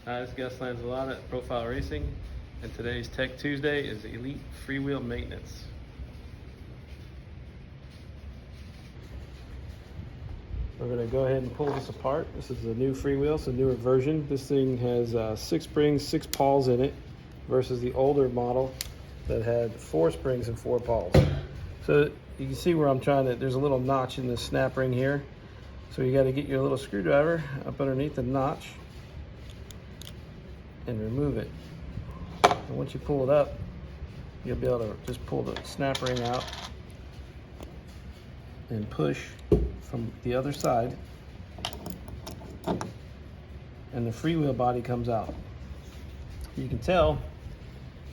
Hi, this is Gus Lanzalata at Profile Racing, and today's Tech Tuesday is Elite Freewheel Maintenance. We're going to go ahead and pull this apart. This is a new freewheel, it's a newer version. This thing has 6 springs, 6 pawls in it, versus the older model that had 4 springs and 4 pawls. So you can see where I'm trying to, there's a little notch in the snap ring here. So you got to get your little screwdriver up underneath the notch and remove it. And once you pull it up, you'll be able to just pull the snap ring out and push from the other side, and the freewheel body comes out. You can tell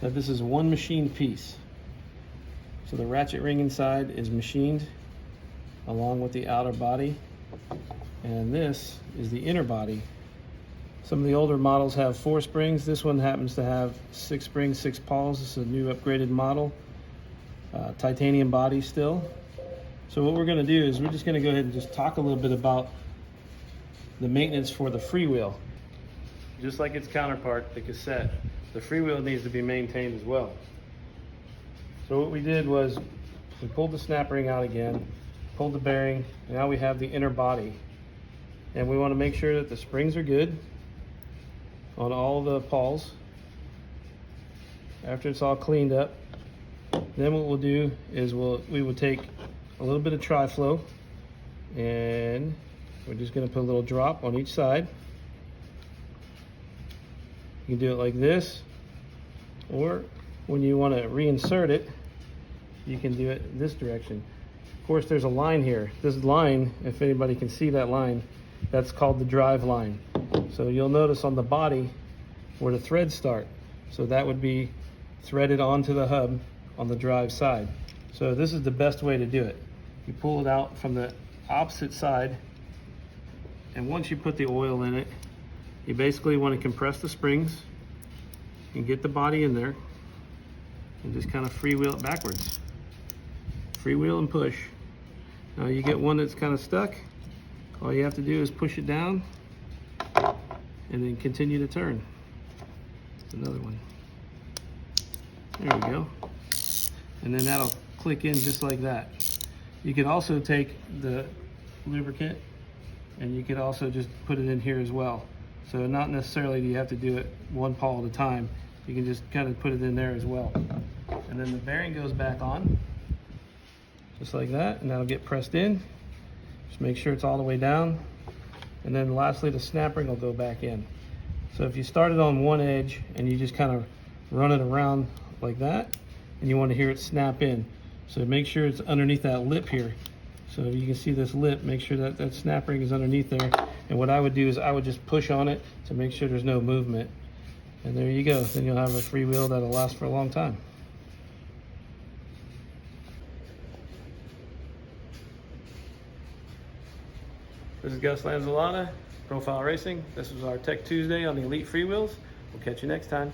that this is one machined piece. So the ratchet ring inside is machined along with the outer body, and this is the inner body. Some of the older models have 4 springs. This one happens to have 6 springs, 6 pawls. This is a new upgraded model. Titanium body still. So what we're going to do is we're just going to go ahead and just talk a little bit about the maintenance for the freewheel. Just like its counterpart, the cassette, the freewheel needs to be maintained as well. So what we did was we pulled the snap ring out again, pulled the bearing, and now we have the inner body. And we want to make sure that the springs are good on all the pawls. After it's all cleaned up, then what we'll do is we will take a little bit of TriFlow, and we're just going to put a little drop on each side. You can do it like this, or when you want to reinsert it, you can do it this direction. Of course, there's a line here. This line, if anybody can see that line, that's called the drive line. So you'll notice on the body where the threads start. So that would be threaded onto the hub on the drive side. So this is the best way to do it. You pull it out from the opposite side, and once you put the oil in it, you basically want to compress the springs and get the body in there and just kind of freewheel it backwards. Freewheel and push. Now you get one that's kind of stuck. All you have to do is push it down and then continue to turn. Another one. There we go. And then that'll click in just like that. You could also take the lubricant and you could also just put it in here as well. So not necessarily do you have to do it one pawl at a time. You can just kind of put it in there as well. And then the bearing goes back on, just like that, and that'll get pressed in. Just make sure it's all the way down. And then lastly, the snap ring will go back in. So if you started on one edge and you just kind of run it around like that, and you want to hear it snap in. So make sure it's underneath that lip here. So you can see this lip, make sure that that snap ring is underneath there. And what I would do is I would just push on it to make sure there's no movement. And there you go. Then you'll have a freewheel that'll last for a long time. This is Gus Lanzalata, Profile Racing. This was our Tech Tuesday on the Elite Freewheels. We'll catch you next time.